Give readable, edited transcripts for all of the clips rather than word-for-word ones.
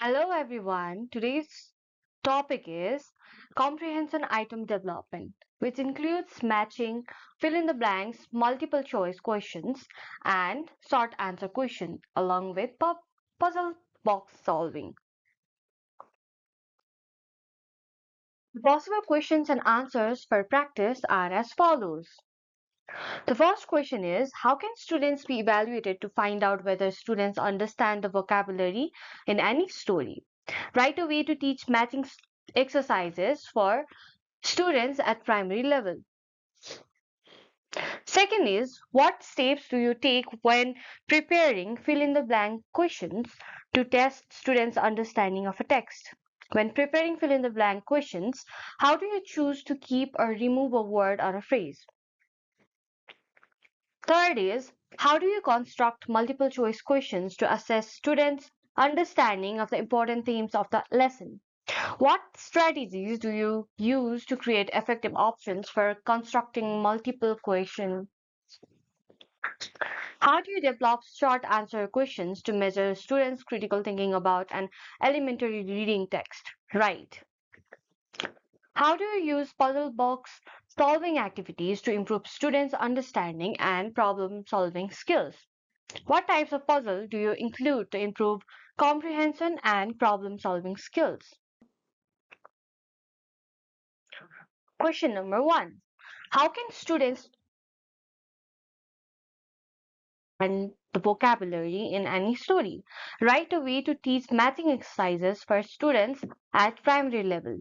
Hello everyone. Today's topic is comprehension item development, which includes matching fill in the blanks, multiple choice questions, and short answer question, along with puzzle box solving. The possible questions and answers for practice are as follows. The first question is, how can students be evaluated to find out whether students understand the vocabulary in any story? Write a way to teach matching exercises for students at primary level. Second is, what steps do you take when preparing fill in the blank questions to test students' understanding of a text? When preparing fill in the blank questions, how do you choose to keep or remove a word or a phrase? Third is, how do you construct multiple choice questions to assess students' understanding of the important themes of the lesson? What strategies do you use to create effective options for constructing multiple questions? How do you develop short answer questions to measure students' critical thinking about an elementary reading text? Right. How do you use puzzle box solving activities to improve students' understanding and problem solving skills? What types of puzzle do you include to improve comprehension and problem solving skills? Question number one. How can students and the vocabulary in any story? Write a way to teach matching exercises for students at primary level.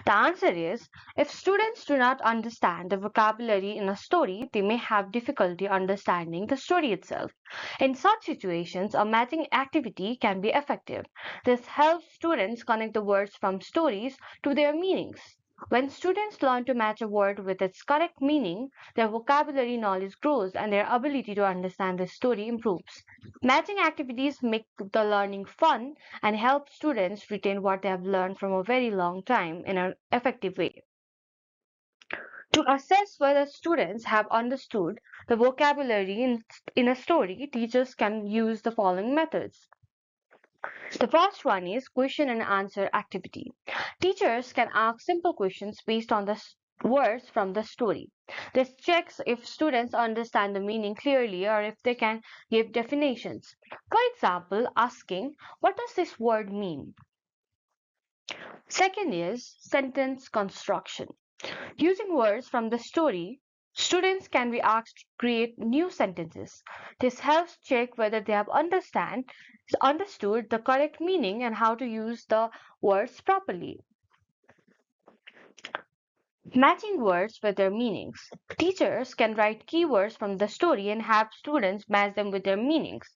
The answer is, if students do not understand the vocabulary in a story, they may have difficulty understanding the story itself. In such situations, a matching activity can be effective. This helps students connect the words from stories to their meanings. When students learn to match a word with its correct meaning, their vocabulary knowledge grows and their ability to understand the story improves. Matching activities make the learning fun and help students retain what they have learned from a very long time in an effective way. To assess whether students have understood the vocabulary in a story, teachers can use the following methods. The first one is question and answer activity. Teachers can ask simple questions based on the words from the story. This checks if students understand the meaning clearly or if they can give definitions. For example, asking, what does this word mean? Second is sentence construction. Using words from the story, students can be asked to create new sentences. This helps check whether they have understood the correct meaning and how to use the words properly. Matching words with their meanings. Teachers can write keywords from the story and have students match them with their meanings.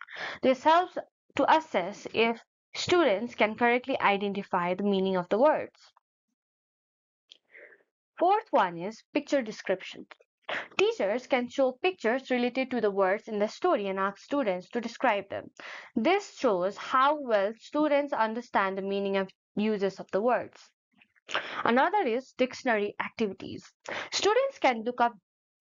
This helps to assess if students can correctly identify the meaning of the words. Fourth one is picture description. Teachers can show pictures related to the words in the story and ask students to describe them. This shows how well students understand the meaning of uses of the words. Another is dictionary activities. Students can look up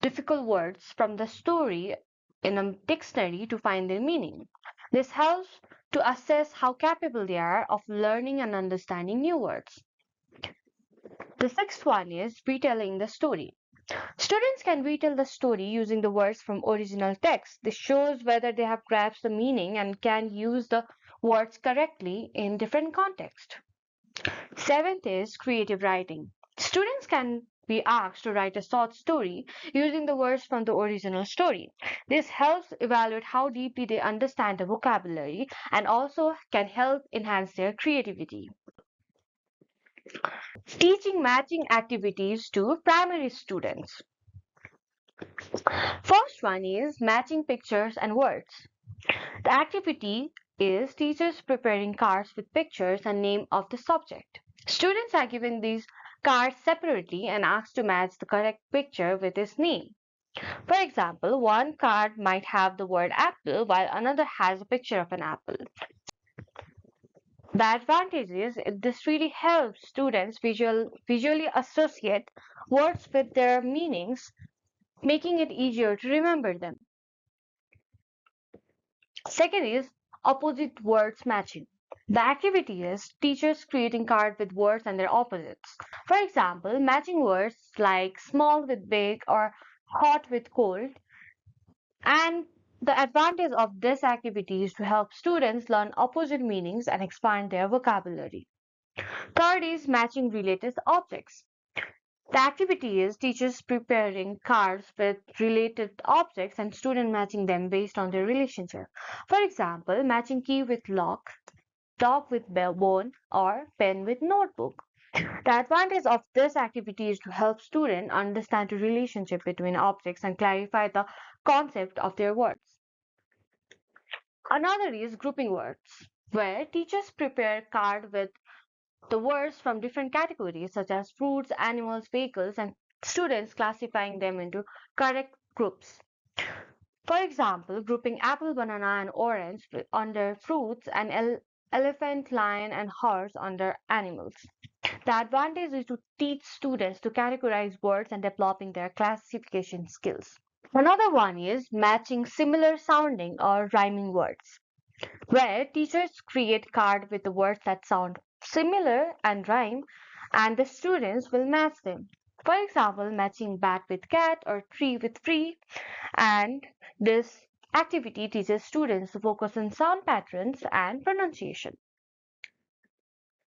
difficult words from the story in a dictionary to find their meaning. This helps to assess how capable they are of learning and understanding new words. The sixth one is retelling the story. Students can retell the story using the words from original text. This shows whether they have grasped the meaning and can use the words correctly in different contexts. Seventh is creative writing. Students can be asked to write a short story using the words from the original story. This helps evaluate how deeply they understand the vocabulary and also can help enhance their creativity. Teaching matching activities to primary students. First one is matching pictures and words. The activity is teachers preparing cards with pictures and name of the subject. Students are given these cards separately and asked to match the correct picture with its name. For example, one card might have the word apple while another has a picture of an apple. The advantage is this really helps students visually associate words with their meanings, making it easier to remember them. Second is opposite words matching. The activity is teachers creating cards with words and their opposites. For example, matching words like small with big or hot with cold. And the advantage of this activity is to help students learn opposite meanings and expand their vocabulary. Third is matching related objects. The activity is teachers preparing cards with related objects and students matching them based on their relationship. For example, matching key with lock, dog with bone, or pen with notebook. The advantage of this activity is to help students understand the relationship between objects and clarify the concept of their words. Another is grouping words, where teachers prepare cards with the words from different categories such as fruits, animals, vehicles, and students classifying them into correct groups. For example, grouping apple, banana, and orange under fruits and elephant, lion, and horse under animals. The advantage is to teach students to categorize words and developing their classification skills. Another one is matching similar sounding or rhyming words, where teachers create cards with the words that sound similar and rhyme, and the students will match them. For example, matching bat with cat or tree with tree, and this activity teaches students to focus on sound patterns and pronunciation.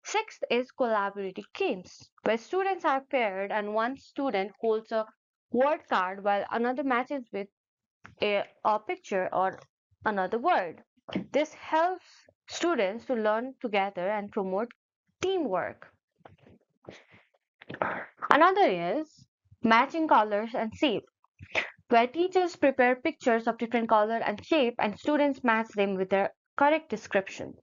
Sixth is collaborative games, where students are paired and one student holds a word card while another matches with a picture or another word. This helps students to learn together and promote teamwork. Another is matching colors and shape, where teachers prepare pictures of different color and shape and students match them with their correct description.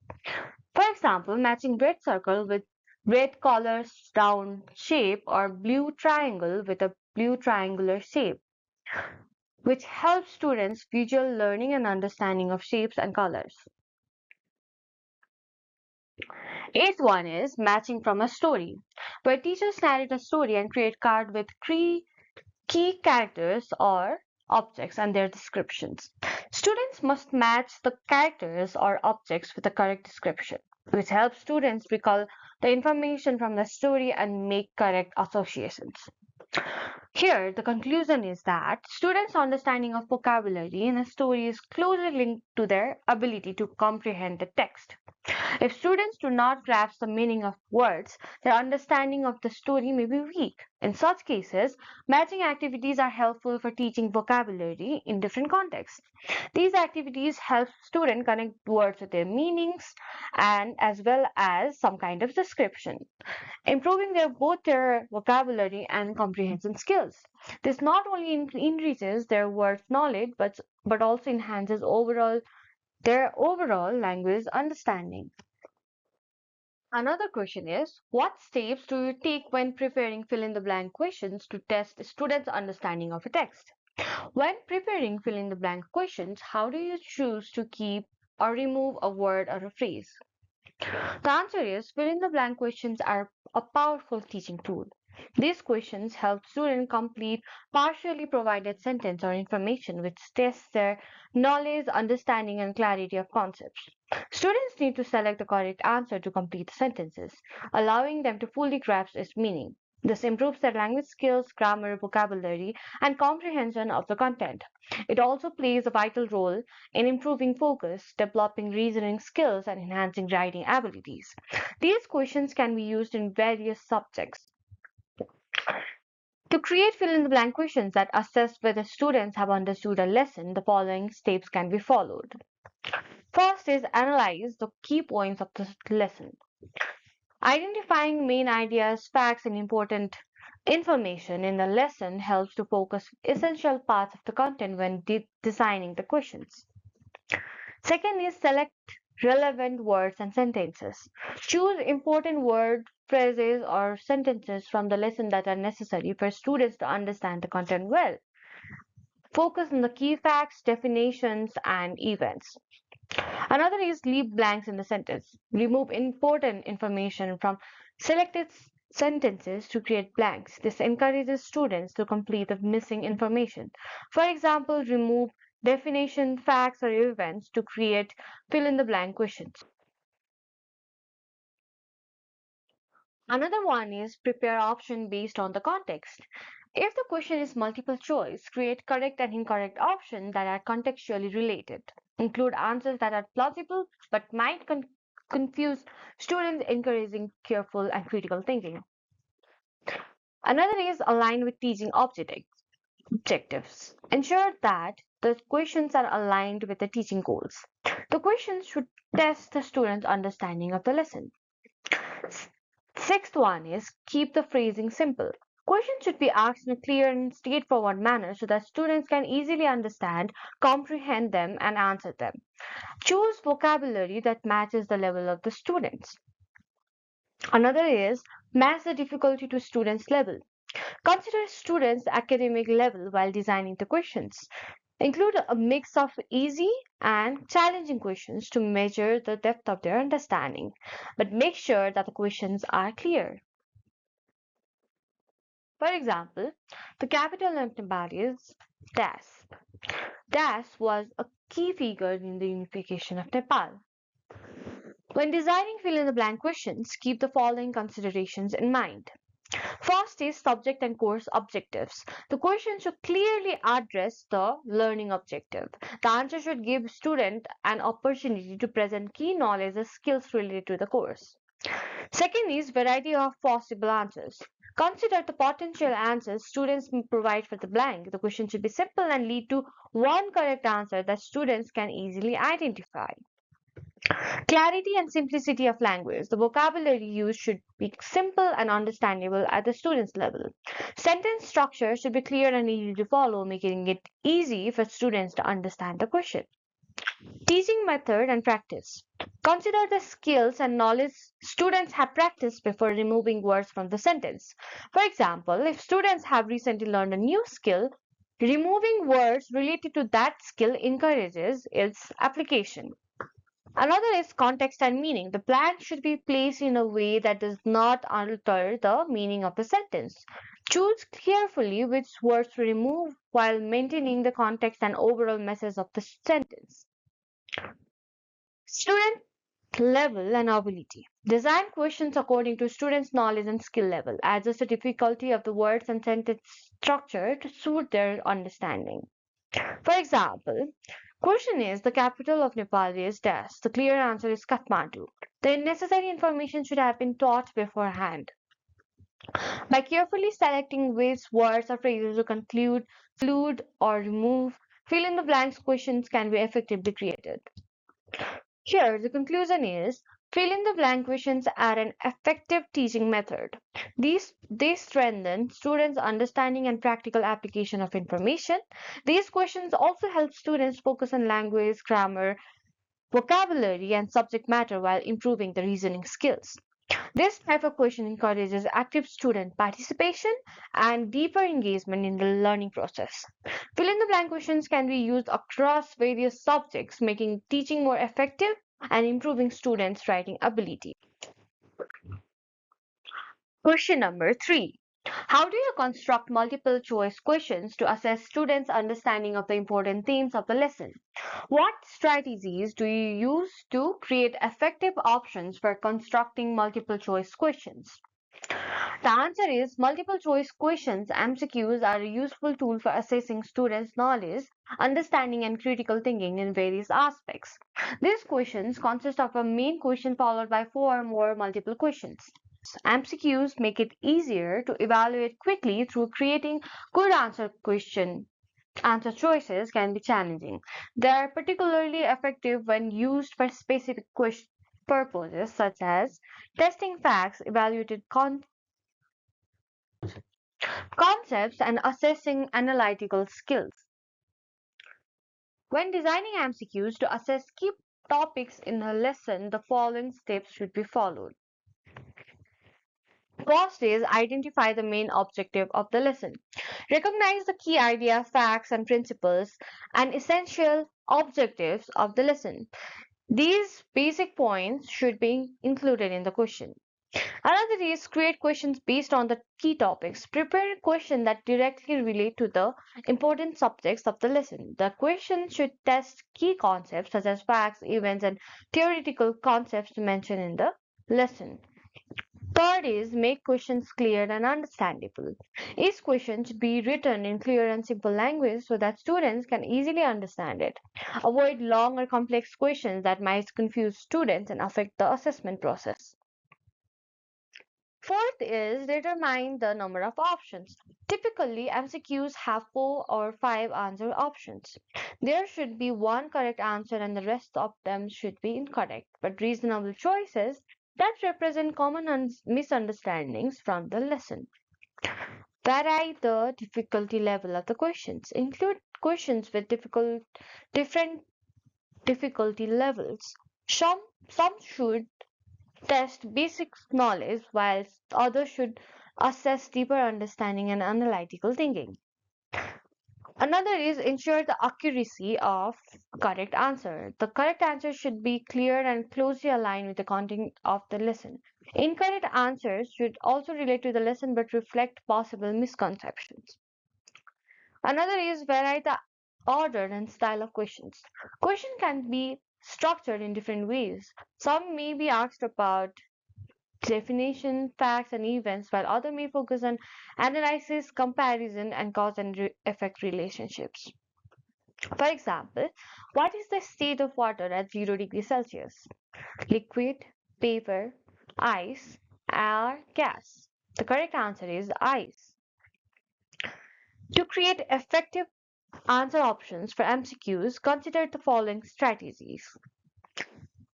For example, matching red circle with red collar round shape or blue triangle with a blue triangular shape, which helps students visual learning and understanding of shapes and colors. Eighth one is matching from a story, where teachers narrate a story and create card with key characters or objects and their descriptions. Students must match the characters or objects with the correct description, which helps students recall the information from the story and make correct associations. Here, the conclusion is that students' understanding of vocabulary in a story is closely linked to their ability to comprehend the text. If students do not grasp the meaning of words, their understanding of the story may be weak. In such cases, matching activities are helpful for teaching vocabulary in different contexts. These activities help students connect words with their meanings and as well as some kind of description, improving both their vocabulary and comprehension skills. This not only increases their word knowledge but also enhances their overall language understanding. Another question is, what steps do you take when preparing fill in the blank questions to test students' understanding of a text? When preparing fill in the blank questions, how do you choose to keep or remove a word or a phrase? The answer is fill in the blank questions are a powerful teaching tool. These questions help students complete partially provided sentence or information which tests their knowledge, understanding, and clarity of concepts. Students need to select the correct answer to complete the sentences, allowing them to fully grasp its meaning. This improves their language skills, grammar, vocabulary, and comprehension of the content. It also plays a vital role in improving focus, developing reasoning skills, and enhancing writing abilities. These questions can be used in various subjects. To create fill in the blank questions that assess whether students have understood a lesson, the following steps can be followed. First is analyze the key points of the lesson. Identifying main ideas, facts, and important information in the lesson helps to focus essential parts of the content when designing the questions. Second is select relevant words and sentences. Choose important words, phrases, or sentences from the lesson that are necessary for students to understand the content well. Focus on the key facts, definitions, and events. Another is leave blanks in the sentence. Remove important information from selected sentences to create blanks. This encourages students to complete the missing information. For example, remove definition, facts, or events to create fill in the blank questions. Another one is prepare option based on the context. If the question is multiple choice, create correct and incorrect options that are contextually related. Include answers that are plausible but might confuse students, encouraging careful and critical thinking. Another is align with teaching objectives. Ensure that the questions are aligned with the teaching goals. The questions should test the student's understanding of the lesson. Sixth one is keep the phrasing simple. Questions should be asked in a clear and straightforward manner so that students can easily understand, comprehend them, and answer them. Choose vocabulary that matches the level of the students. Another is match the difficulty to students' level. Consider students' academic level while designing the questions. Include a mix of easy and challenging questions to measure the depth of their understanding, but make sure that the questions are clear. For example, the capital of Nepal is Das. Das was a key figure in the unification of Nepal. When designing fill in the blank questions, keep the following considerations in mind. First is subject and course objectives. The question should clearly address the learning objective. The answer should give student an opportunity to present key knowledge or skills related to the course. Second is variety of possible answers. Consider the potential answers students may provide for the blank. The question should be simple and lead to one correct answer that students can easily identify. Clarity and simplicity of language. The vocabulary used should be simple and understandable at the student's level. Sentence structure should be clear and easy to follow, making it easy for students to understand the question. Teaching method and practice. Consider the skills and knowledge students have practiced before removing words from the sentence. For example, if students have recently learned a new skill, removing words related to that skill encourages its application. Another is context and meaning. The blank should be placed in a way that does not alter the meaning of the sentence. Choose carefully which words to remove while maintaining the context and overall message of the sentence. Student level and ability. Design questions according to students' knowledge and skill level. Adjust the difficulty of the words and sentence structure to suit their understanding. For example, question is the capital of Nepal is dash. The clear answer is Kathmandu. The necessary information should have been taught beforehand. By carefully selecting which words or phrases to conclude, exclude, or remove, fill in the blanks questions can be effectively created. Here, the conclusion is fill in the blank questions are an effective teaching method. They strengthen students' understanding and practical application of information. These questions also help students focus on language, grammar, vocabulary, and subject matter while improving the reasoning skills. This type of question encourages active student participation and deeper engagement in the learning process. Fill in the blank questions can be used across various subjects, making teaching more effective and improving students' writing ability. Question number 3. How do you construct multiple choice questions to assess students' understanding of the important themes of the lesson? What strategies do you use to create effective options for constructing multiple choice questions? The answer is multiple choice questions (MCQs) are a useful tool for assessing students' knowledge, understanding, and critical thinking in various aspects. These questions consist of a main question followed by four or more multiple questions. MCQs make it easier to evaluate quickly through creating good answer choices can be challenging. They are particularly effective when used for specific purposes such as testing facts, evaluated concepts, and assessing analytical skills. When designing MCQs to assess key topics in a lesson, the following steps should be followed. First is identify the main objective of the lesson. Recognize the key ideas, facts, and principles and essential objectives of the lesson. These basic points should be included in the question. Another is create questions based on the key topics. Prepare questions that directly relate to the important subjects of the lesson. The question should test key concepts such as facts, events, and theoretical concepts mentioned in the lesson. Third is make questions clear and understandable. Each question should be written in clear and simple language so that students can easily understand it. Avoid long or complex questions that might confuse students and affect the assessment process. Fourth is determine the number of options. Typically, MCQs have 4 or 5 answer options. There should be one correct answer and the rest of them should be incorrect, but reasonable choices that represent common misunderstandings from the lesson. Vary the difficulty level of the questions. Include questions with different difficulty levels. Some should test basic knowledge, whilst others should assess deeper understanding and analytical thinking. Another is ensure the accuracy of correct answer. The correct answer should be clear and closely aligned with the content of the lesson. Incorrect answers should also relate to the lesson but reflect possible misconceptions. Another is vary the order and style of questions. Question can be structured in different ways. Some may be asked about definition, facts, and events, while other may focus on analysis, comparison, and cause and effect relationships. For example, what is the state of water at 0 degrees Celsius? Liquid, paper, ice, or gas? The correct answer is ice. To create effective answer options for MCQs, consider the following strategies.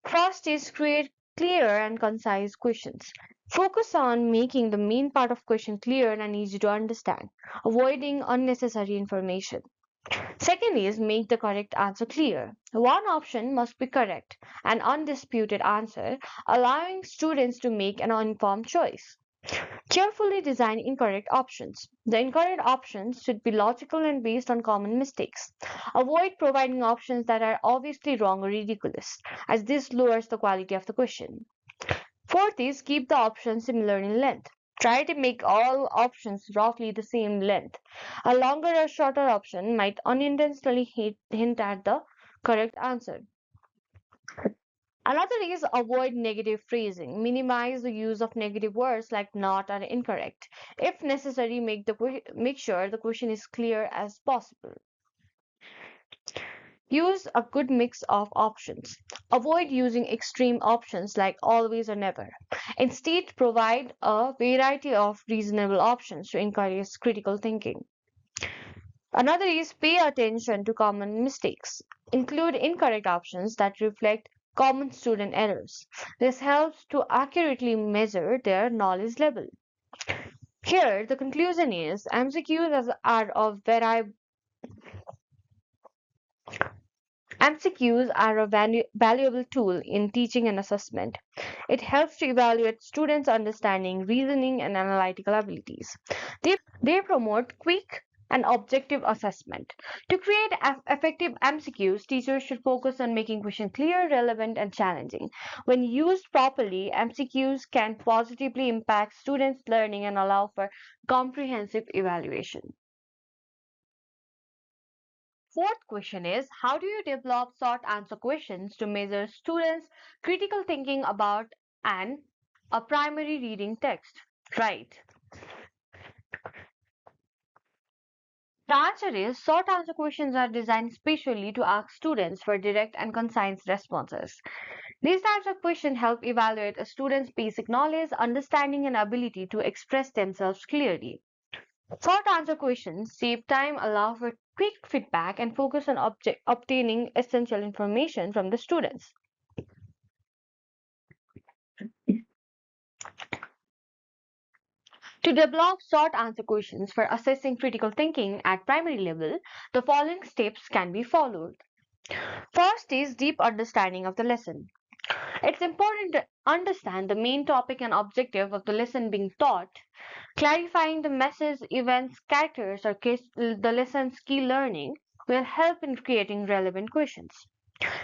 First is create clear and concise questions. Focus on making the main part of question clear and easy to understand, avoiding unnecessary information. Second is make the correct answer clear. One option must be correct, an undisputed answer, allowing students to make an informed choice. Carefully design incorrect options. The incorrect options should be logical and based on common mistakes. Avoid providing options that are obviously wrong or ridiculous, as this lowers the quality of the question. Fourth is keep the options similar in length. Try to make all options roughly the same length. A longer or shorter option might unintentionally hint at the correct answer. Another is avoid negative phrasing. Minimize the use of negative words like not or incorrect. If necessary, make sure the question is clear as possible. Use a good mix of options. Avoid using extreme options like always or never. Instead, provide a variety of reasonable options to encourage critical thinking. Another is pay attention to common mistakes. Include incorrect options that reflect common student errors. This helps to accurately measure their knowledge level. Here, the conclusion is MCQs are a valuable tool in teaching and assessment. It helps to evaluate students' understanding, reasoning, and analytical abilities. They promote quick and objective assessment. To create effective MCQs, teachers should focus on making questions clear, relevant, and challenging. When used properly, MCQs can positively impact students' learning and allow for comprehensive evaluation. Fourth question is how do you develop short answer questions to measure students' critical thinking about an a primary reading text? Right. The answer is short answer questions are designed specially to ask students for direct and concise responses. These types of questions help evaluate a student's basic knowledge, understanding, and ability to express themselves clearly. Short answer questions save time, allow for quick feedback, and focus on obtaining essential information from the students. To develop short answer questions for assessing critical thinking at primary level, the following steps can be followed. First is deep understanding of the lesson. It's important to understand the main topic and objective of the lesson being taught. Clarifying the message, events, characters, or the lesson's key learning will help in creating relevant questions.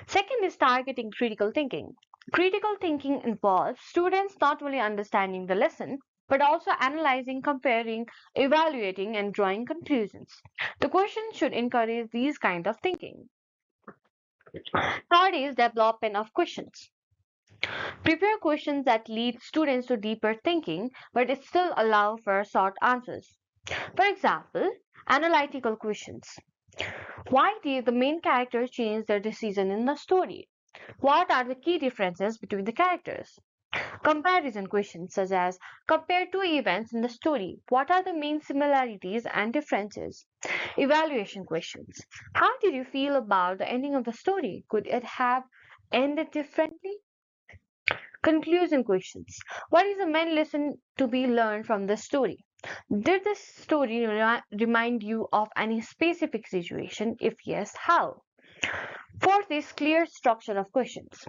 Second is targeting critical thinking. Critical thinking involves students not only understanding the lesson, but also analyzing, comparing, evaluating, and drawing conclusions. The question should encourage these kind of thinking. Third is development of questions. Prepare questions that lead students to deeper thinking, but it still allow for short answers. For example, analytical questions. Why did the main character change their decision in the story? What are the key differences between the characters? Comparison questions such as compare two events in the story. What are the main similarities and differences? Evaluation questions. How did you feel about the ending of the story? Could it have ended differently? Conclusion questions. What is the main lesson to be learned from the story? Did this story remind you of any specific situation? If yes, how? Fourth is clear structure of questions.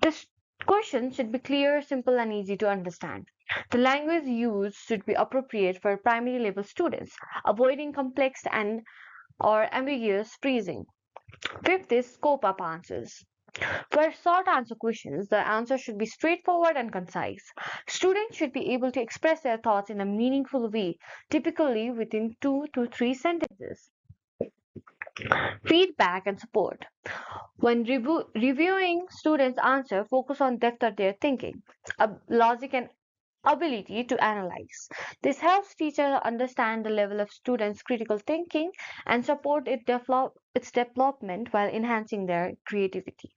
This question should be clear, simple, and easy to understand. The language used should be appropriate for primary level students, avoiding complex and or ambiguous phrasing. Fifth is scope of answers. For short answer questions, the answer should be straightforward and concise. Students should be able to express their thoughts in a meaningful way, typically within 2 to 3 sentences. Feedback and support. When reviewing students' answer, focus on depth of their thinking, logic, and ability to analyze. This helps teachers understand the level of students' critical thinking and support its development while enhancing their creativity.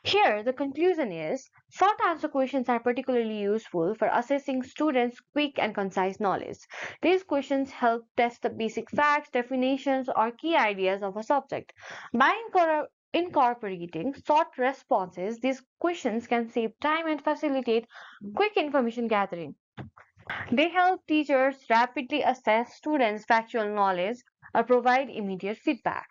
Here, the conclusion is short answer questions are particularly useful for assessing students' quick and concise knowledge. These questions help test the basic facts, definitions, or key ideas of a subject. By incorporating short responses, these questions can save time and facilitate quick information gathering. They help teachers rapidly assess students' factual knowledge or provide immediate feedback.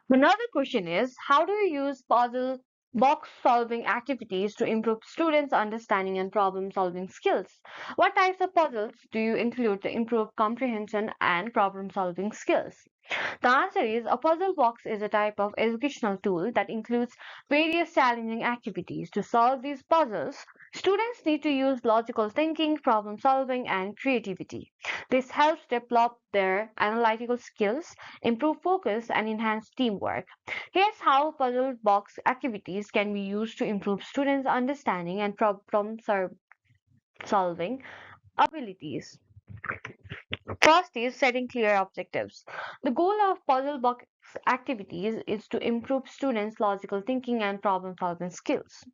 Another question is, how do you use puzzle box solving activities to improve students' understanding and problem solving skills? What types of puzzles do you include to improve comprehension and problem solving skills? The answer is a puzzle box is a type of educational tool that includes various challenging activities. To solve these puzzles, students need to use logical thinking, problem solving, and creativity. This helps develop their analytical skills, improve focus, and enhance teamwork. Here's how puzzle box activities can be used to improve students' understanding and solving abilities. First is setting clear objectives. The goal of puzzle box activities is to improve students' logical thinking and problem solving skills.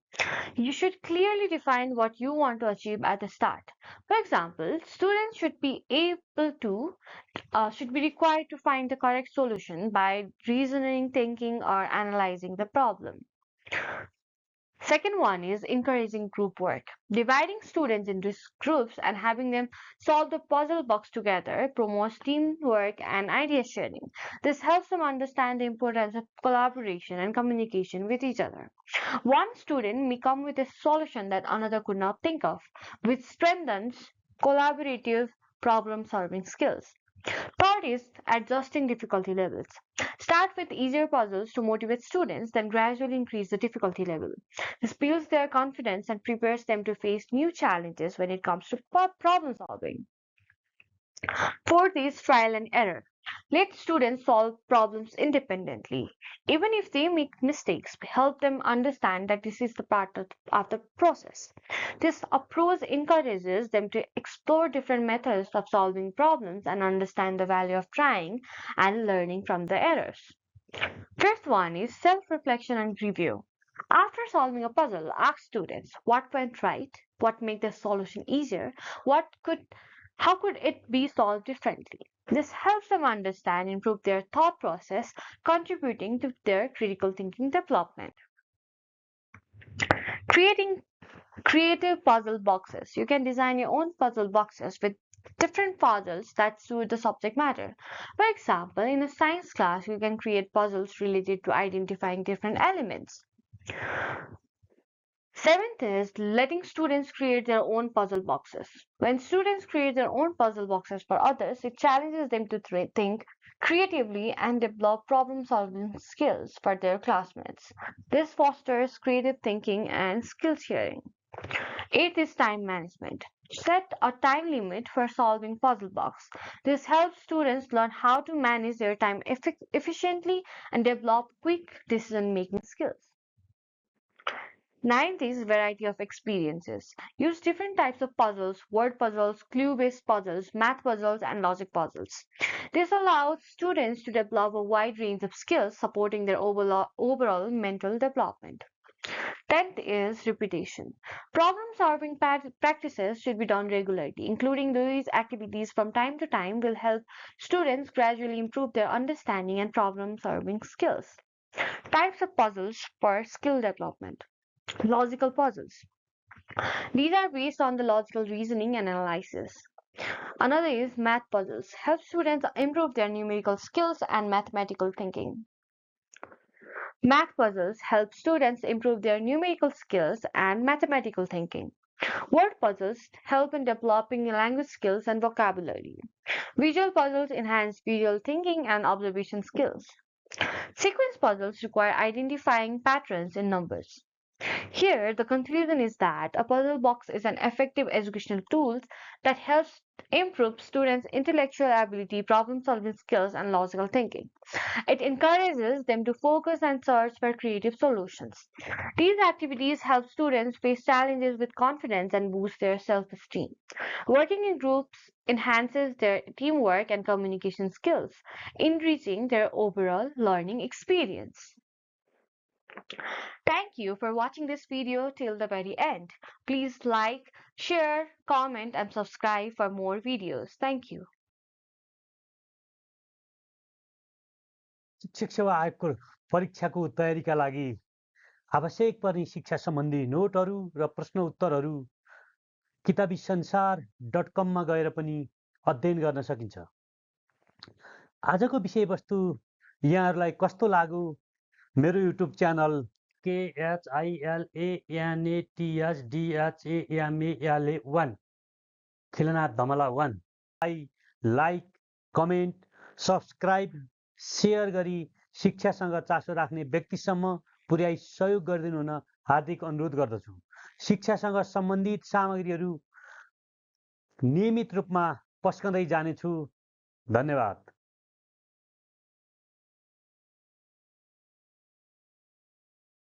You should clearly define what you want to achieve at the start. For example, students should be required to find the correct solution by reasoning, thinking, or analyzing the problem. Second one is encouraging group work. Dividing students into groups and having them solve the puzzle box together promotes teamwork and idea sharing. This helps them understand the importance of collaboration and communication with each other. One student may come with a solution that another could not think of, which strengthens collaborative problem solving skills. Third is adjusting difficulty levels. Start with easier puzzles to motivate students, then gradually increase the difficulty level. This builds their confidence and prepares them to face new challenges when it comes to problem solving. Fourth is trial and error. Let students solve problems independently. Even if they make mistakes, help them understand that this is the part of the process. This approach encourages them to explore different methods of solving problems and understand the value of trying and learning from the errors. Fifth one is self-reflection and review. After solving a puzzle, ask students what went right, what made the solution easier, what could how could it be solved differently. This helps them understand and improve their thought process, contributing to their critical thinking development. Creating creative puzzle boxes. You can design your own puzzle boxes with different puzzles that suit the subject matter. For example, in a science class, you can create puzzles related to identifying different elements. Seventh is letting students create their own puzzle boxes. When students create their own puzzle boxes for others, it challenges them to think creatively and develop problem solving skills for their classmates. This fosters creative thinking and skill sharing. Eighth is time management. Set a time limit for solving puzzle box. This helps students learn how to manage their time efficiently and develop quick decision making skills. Ninth is variety of experiences. Use different types of puzzles, word puzzles, clue-based puzzles, math puzzles, and logic puzzles. This allows students to develop a wide range of skills supporting their overall mental development. Tenth is repetition. Problem-solving practices should be done regularly. Including these activities from time to time will help students gradually improve their understanding and problem-solving skills. Types of puzzles for skill development. Logical puzzles. These are based on the logical reasoning and analysis. Another is math puzzles. Help students improve their numerical skills and mathematical thinking. Math puzzles help students improve their numerical skills and mathematical thinking. Word puzzles help in developing language skills and vocabulary. Visual puzzles enhance visual thinking and observation skills. Sequence puzzles require identifying patterns in numbers. Here, the conclusion is that a puzzle box is an effective educational tool that helps improve students' intellectual ability, problem solving skills, and logical thinking. It encourages them to focus and search for creative solutions. These activities help students face challenges with confidence and boost their self esteem. Working in groups enhances their teamwork and communication skills, enriching their overall learning experience. Thank you for watching this video till the very end. Please like, share, comment, and subscribe for more videos. Thank you. शिक्षक सेवा आयोगको परीक्षाको तयारीका लागि आवश्यक पर्ने शिक्षा सम्बन्धी नोटहरू र प्रश्न उत्तरहरू किताबी संसार.com मा गएर पनि अध्ययन गर्न सकिन्छ। आजको विषयवस्तु यहाँहरूलाई कस्तो लाग्यो? मेरो YouTube channel khilanath1 Khilanath Dhamala 1 like, comment, subscribe, share गरी शिक्षासँग चासो राख्ने व्यक्तिसम्म पुर्याई सहयोग गरिदिनु हुन हार्दिक अनुरोध गर्दछु। शिक्षासँग सम्बन्धित सामग्रीहरू नियमित रूपमा पस्कँदै जानेछु। धन्यवाद।